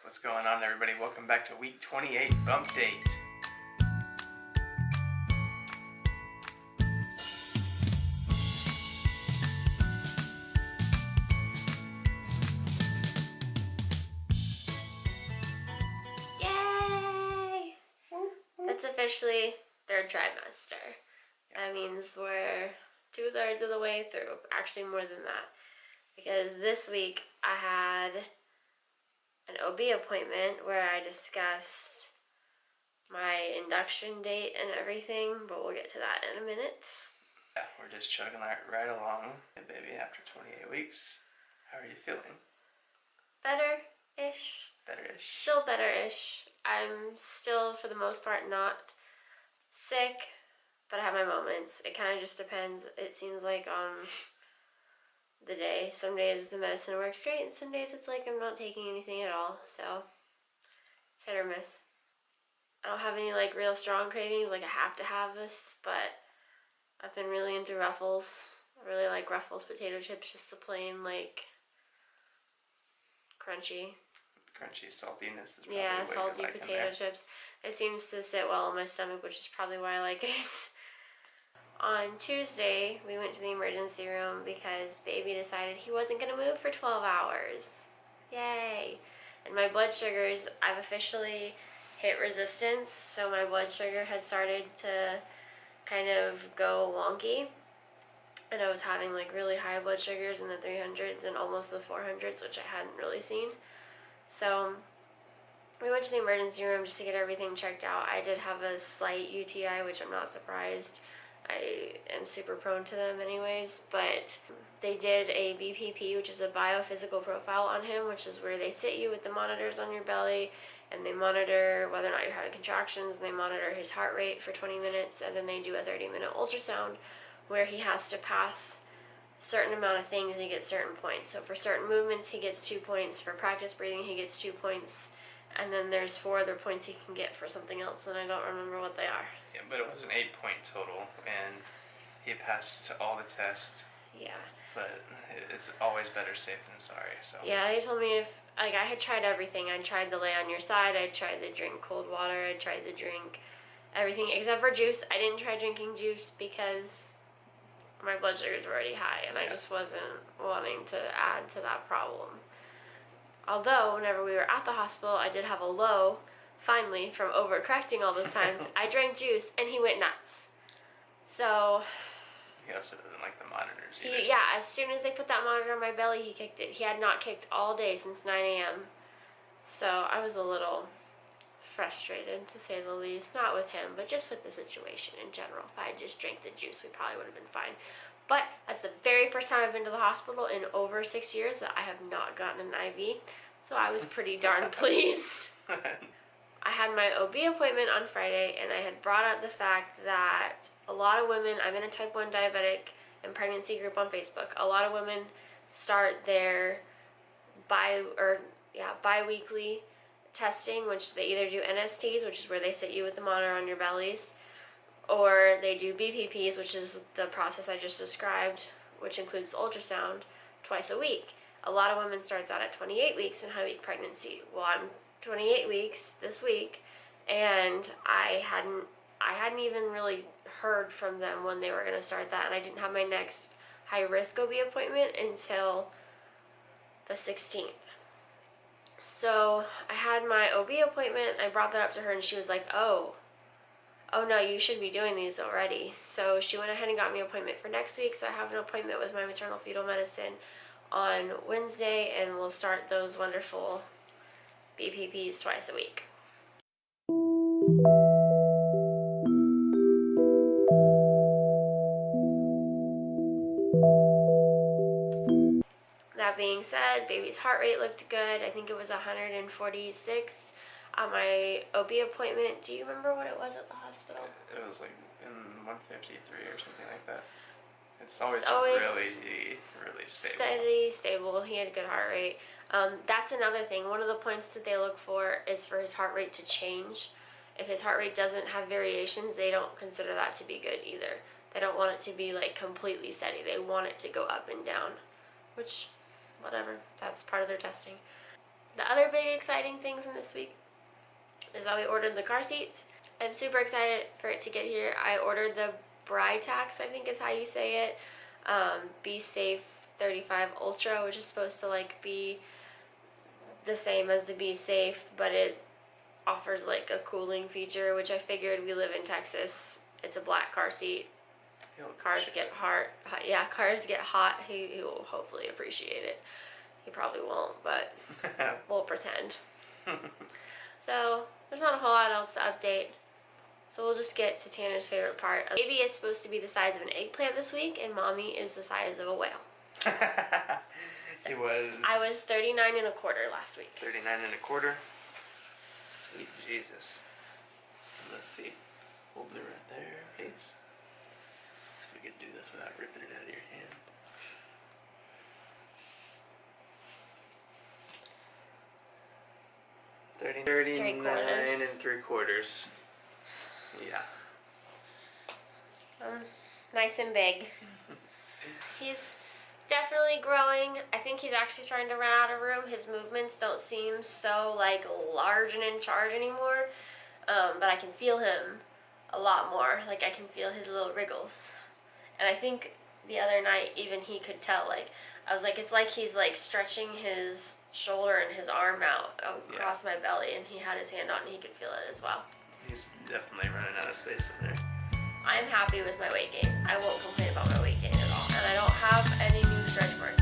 What's going on, everybody? Welcome back to week 28 bump date. Yay! That's officially third trimester. That means we're 2/3 of the way through. Actually, more than that. Because this week I had an OB appointment where I discussed my induction date and everything, but we'll get to that in a minute. Yeah, we're just chugging right along. Hey, baby, after 28 weeks, how are you feeling? Better-ish. Better-ish. Still better-ish. I'm still, for the most part, not sick, but I have my moments. It kind of just depends, it seems like, on the day. Some days the medicine works great, and some days it's like I'm not taking anything at all, so it's hit or miss. I don't have any like real strong cravings, like I have to have this, but I've been really into Ruffles. I really like Ruffles potato chips, just the plain like crunchy Saltiness is probably yeah, what salty you like potato chips. It seems to sit well in my stomach, which is probably why I like it. On Tuesday, we went to the emergency room because baby decided he wasn't going to move for 12 hours. Yay! And my blood sugars, I've officially hit resistance, so my blood sugar had started to kind of go wonky. And I was having like really high blood sugars in the 300s and almost the 400s, which I hadn't really seen. So we went to the emergency room just to get everything checked out. I did have a slight UTI, which I'm not surprised. I am super prone to them anyways, but they did a BPP, which is a biophysical profile on him, which is where they sit you with the monitors on your belly and they monitor whether or not you're having contractions, and they monitor his heart rate for 20 minutes, and then they do a 30-minute ultrasound where he has to pass a certain amount of things and he gets certain points. So for certain movements he gets 2 points, for practice breathing he gets 2 points, and then there's 4 other points he can get for something else, and I don't remember what they are. Yeah, but it was an 8-point total, and he passed all the tests. Yeah. But it's always better safe than sorry, so. Yeah, they told me if, like, I had tried everything. I tried to lay on your side, I tried to drink cold water, I tried to drink everything except for juice. I didn't try drinking juice because my blood sugars were already high, and I just wasn't wanting to add to that problem. Although, whenever we were at the hospital, I did have a low, finally, from overcorrecting all those times. I drank juice, and he went nuts. So He also doesn't like the monitors either. yeah, as soon as they put that monitor on my belly, he kicked it. He had not kicked all day since 9 a.m. So I was a little frustrated, to say the least. Not with him, but just with the situation in general. If I had just drank the juice, we probably would have been fine. But that's the very first time I've been to the hospital in over 6 years that I have not gotten an IV. So I was pretty darn pleased. I had my OB appointment on Friday, and I had brought up the fact that a lot of women, I'm in a type 1 diabetic and pregnancy group on Facebook, a lot of women start their bi-weekly testing, which they either do NSTs, which is where they sit you with the monitor on your bellies, or they do BPPs, which is the process I just described, which includes the ultrasound, twice a week. A lot of women start that at 28 weeks in high-week pregnancy. Well, I'm 28 weeks this week, and I hadn't even really heard from them when they were going to start that, and I didn't have my next high-risk OB appointment until the 16th. So I had my OB appointment, I brought that up to her, and she was like, oh no, you should be doing these already. So she went ahead and got me an appointment for next week, so I have an appointment with my maternal fetal medicine on Wednesday, and we'll start those wonderful BPPs twice a week. That being said, baby's heart rate looked good. I think it was 146 on my OB appointment. Do you remember what it was at the hospital? It was like in 153 or something like that. It's always really stable. Steady, stable. He had a good heart rate. That's another thing. One of the points that they look for is for his heart rate to change. If his heart rate doesn't have variations, they don't consider that to be good either. They don't want it to be like completely steady. They want it to go up and down, which, whatever. That's part of their testing. The other big exciting thing from this week is that we ordered the car seats. I'm super excited for it to get here. I ordered the Britax, I think is how you say it. Be Safe 35 Ultra, which is supposed to like be the same as the Be Safe, but it offers like a cooling feature, which I figured, we live in Texas. It's a black car seat. Cars get hot. Yeah, cars get hot. He will hopefully appreciate it. He probably won't, but we'll pretend. So there's not a whole lot else to update. So we'll just get to Tanner's favorite part. Baby is supposed to be the size of an eggplant this week, and Mommy is the size of a whale. It was... I was 39 and a quarter last week. 39 and a quarter? Sweet Jesus. Let's see. Hold it right there, please. See if we can do this without ripping it out of your hand. $39 and 3/4. Yeah. Nice and big. He's definitely growing. I think he's actually starting to run out of room. His movements don't seem so like large and in charge anymore. But I can feel him a lot more. Like I can feel his little wriggles. And I think the other night even he could tell. Like I was like, it's like he's like stretching his shoulder and his arm out across my belly, and he had his hand on and he could feel it as well. He's definitely running out of space in there. I'm happy with my weight gain. I won't complain about my weight gain at all. And I don't have any new stretch marks